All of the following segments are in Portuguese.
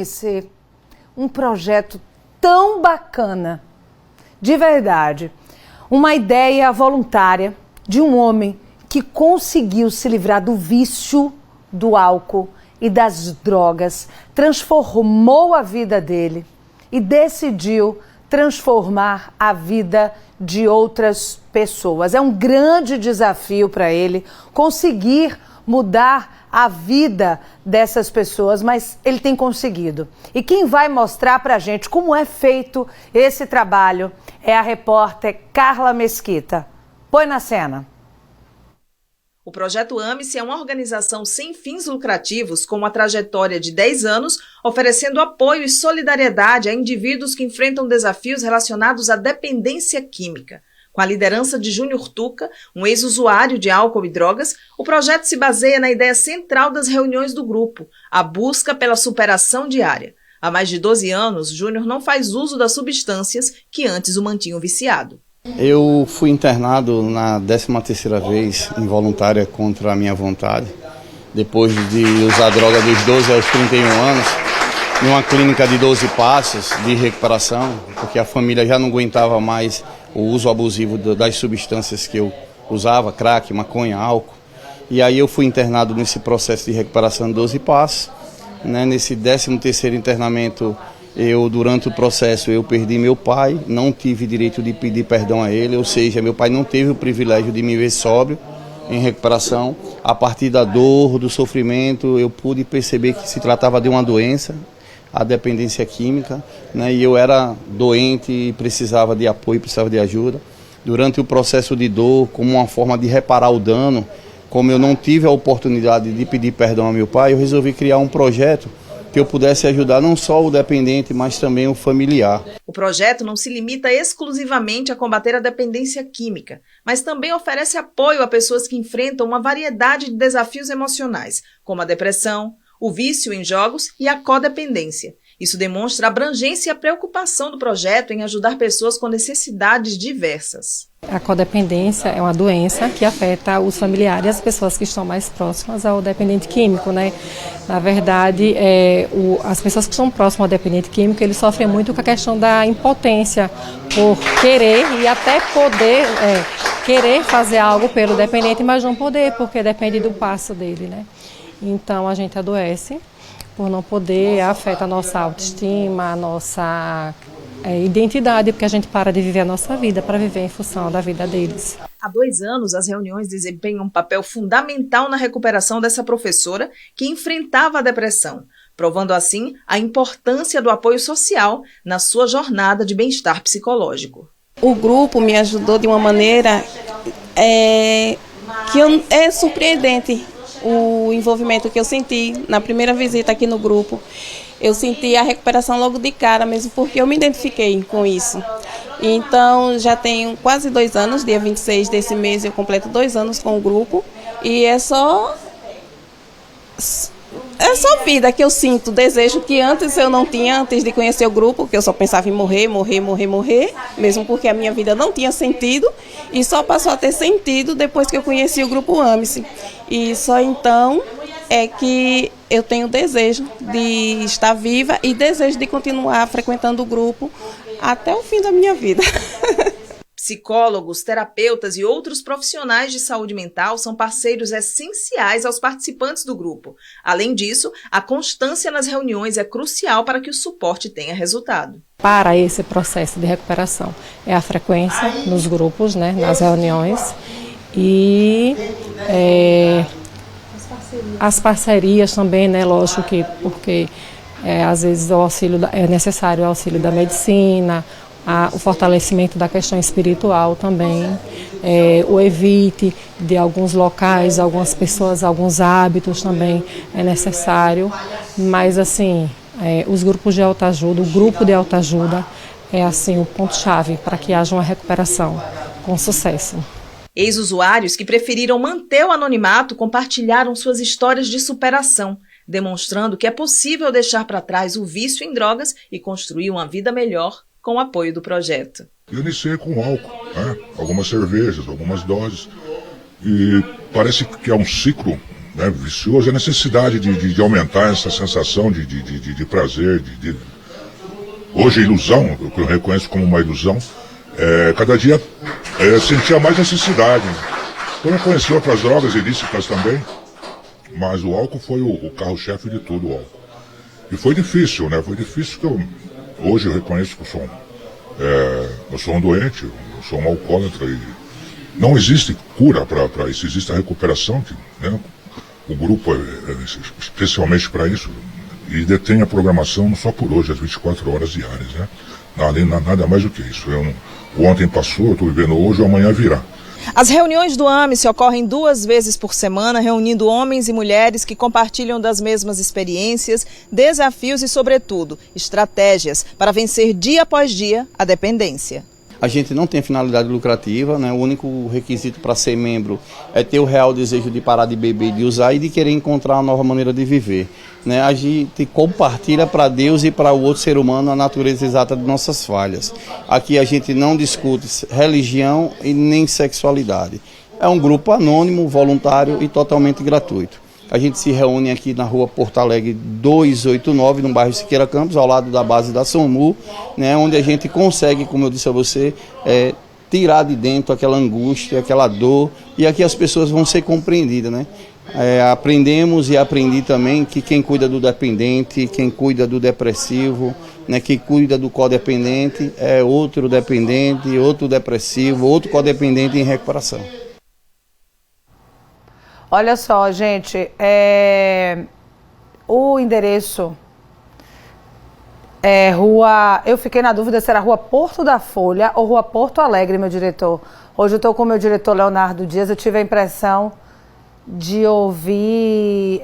Ser um projeto tão bacana, de verdade, uma ideia voluntária de um homem que conseguiu se livrar do vício do álcool e das drogas, transformou a vida dele e decidiu transformar a vida de outras pessoas. É um grande desafio para ele conseguir mudar a vida dessas pessoas, mas ele tem conseguido. E quem vai mostrar para a gente como é feito esse trabalho é a repórter Carla Mesquita. Põe na cena. O Projeto AME-se é uma organização sem fins lucrativos com uma trajetória de 10 anos, oferecendo apoio e solidariedade a indivíduos que enfrentam desafios relacionados à dependência química. Com a liderança de Júnior Tuca, um ex-usuário de álcool e drogas, o projeto se baseia na ideia central das reuniões do grupo, a busca pela superação diária. Há mais de 12 anos, Júnior não faz uso das substâncias que antes o mantinham viciado. Eu fui internado na 13ª vez, involuntária contra a minha vontade, depois de usar droga dos 12 aos 31 anos, em uma clínica de 12 passos de recuperação, porque a família já não aguentava mais o uso abusivo das substâncias que eu usava, crack, maconha, álcool. E aí eu fui internado nesse processo de recuperação de 12 passos. Nesse 13º internamento, durante o processo, eu perdi meu pai, não tive direito de pedir perdão a ele, ou seja, meu pai não teve o privilégio de me ver sóbrio em recuperação. A partir da dor, do sofrimento, eu pude perceber que se tratava de uma doença, a dependência química, e eu era doente e precisava de apoio, precisava de ajuda. Durante o processo de dor, como uma forma de reparar o dano, como eu não tive a oportunidade de pedir perdão a meu pai, eu resolvi criar um projeto que eu pudesse ajudar não só o dependente, mas também o familiar. O projeto não se limita exclusivamente a combater a dependência química, mas também oferece apoio a pessoas que enfrentam uma variedade de desafios emocionais, como a depressão, o vício em jogos e a codependência. Isso demonstra a abrangência e a preocupação do projeto em ajudar pessoas com necessidades diversas. A codependência é uma doença que afeta os familiares e as pessoas que estão mais próximas ao dependente químico, Na verdade, as pessoas que estão próximas ao dependente químico, eles sofrem muito com a questão da impotência por querer e até poder querer fazer algo pelo dependente, mas não poder, porque depende do passo dele, Então a gente adoece por não poder, afeta a nossa autoestima, a nossa identidade, porque a gente para de viver a nossa vida para viver em função da vida deles. Há 2 anos, as reuniões desempenham um papel fundamental na recuperação dessa professora que enfrentava a depressão, provando assim a importância do apoio social na sua jornada de bem-estar psicológico. O grupo me ajudou de uma maneira que é surpreendente. O envolvimento que eu senti na primeira visita aqui no grupo, eu senti a recuperação logo de cara, mesmo porque eu me identifiquei com isso. Então, já tenho quase 2 anos, dia 26 desse mês eu completo 2 anos com o grupo, e é só vida que eu sinto, desejo que antes eu não tinha, antes de conhecer o grupo, que eu só pensava em morrer, mesmo porque a minha vida não tinha sentido, e só passou a ter sentido depois que eu conheci o grupo AME-se. E só então é que eu tenho desejo de estar viva e desejo de continuar frequentando o grupo até o fim da minha vida. Psicólogos, terapeutas e outros profissionais de saúde mental são parceiros essenciais aos participantes do grupo. Além disso, a constância nas reuniões é crucial para que o suporte tenha resultado. Para esse processo de recuperação, é a frequência nos grupos, nas reuniões, e as parcerias também, lógico que porque às vezes é necessário o auxílio da medicina, o fortalecimento da questão espiritual também, o evite de alguns locais, algumas pessoas, alguns hábitos também é necessário, mas assim, os grupos de autoajuda, o grupo de autoajuda é assim o ponto-chave para que haja uma recuperação com sucesso. Ex-usuários que preferiram manter o anonimato compartilharam suas histórias de superação, demonstrando que é possível deixar para trás o vício em drogas e construir uma vida melhor com o apoio do projeto. Eu iniciei com álcool, algumas cervejas, algumas doses, e parece que é um ciclo né, vicioso, a necessidade de aumentar essa sensação de prazer, hoje a ilusão, que eu reconheço como uma ilusão, cada dia sentia mais necessidade. Então eu conheci outras drogas ilícitas também, mas o álcool foi o carro-chefe de tudo, o álcool. E foi difícil, né? Foi difícil que hoje eu reconheço que eu sou um doente, eu sou um alcoólatra e não existe cura para isso, existe a recuperação, né? O grupo especialmente para isso, e detém a programação não só por hoje, as 24 horas diárias, né? Nada mais do que isso. O ontem passou, eu estou vivendo hoje, o amanhã virá. As reuniões do AMICE ocorrem 2 vezes por semana, reunindo homens e mulheres que compartilham das mesmas experiências, desafios e, sobretudo, estratégias para vencer dia após dia a dependência. A gente não tem finalidade lucrativa, né? O único requisito para ser membro é ter o real desejo de parar de beber, de usar e de querer encontrar uma nova maneira de viver, né? A gente compartilha para Deus e para o outro ser humano a natureza exata de nossas falhas. Aqui a gente não discute religião e nem sexualidade. É um grupo anônimo, voluntário e totalmente gratuito. A gente se reúne aqui na rua Porto Alegre 289, no bairro Siqueira Campos, ao lado da base da SOMU, né, onde a gente consegue, como eu disse a você, tirar de dentro aquela angústia, aquela dor, e aqui as pessoas vão ser compreendidas, né? Aprendemos e aprendi também que quem cuida do dependente, quem cuida do depressivo, né, quem cuida do codependente é outro dependente, outro depressivo, outro codependente em recuperação. Olha só, gente, o endereço é rua... Eu fiquei na dúvida se era rua Porto da Folha ou rua Porto Alegre, meu diretor. Hoje eu estou com o meu diretor Leonardo Dias, eu tive a impressão de ouvir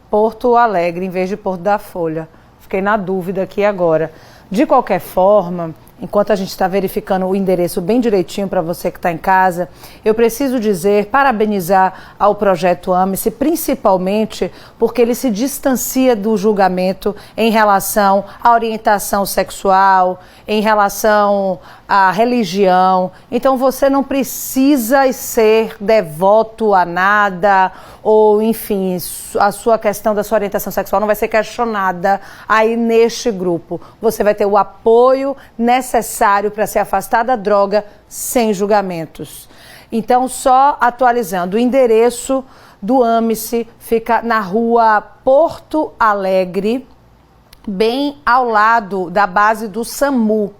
Porto Alegre em vez de Porto da Folha. Fiquei na dúvida aqui agora. De qualquer forma, enquanto a gente está verificando o endereço bem direitinho para você que está em casa, eu preciso parabenizar ao Projeto AMICE, principalmente porque ele se distancia do julgamento em relação à orientação sexual, em relação à religião. Então você não precisa ser devoto a nada, ou enfim, a sua questão da sua orientação sexual não vai ser questionada aí neste grupo. Você vai ter o apoio necessário para se afastar da droga sem julgamentos. Então, só atualizando, o endereço do AMICE fica na rua Porto Alegre, bem ao lado da base do SAMU.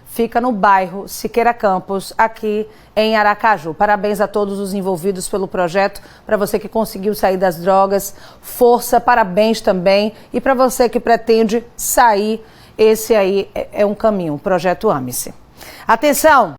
Fica no bairro Siqueira Campos, aqui em Aracaju. Parabéns a todos os envolvidos pelo projeto, para você que conseguiu sair das drogas, força, parabéns também. E para você que pretende sair, esse aí é um caminho, o Projeto AMICE. Atenção!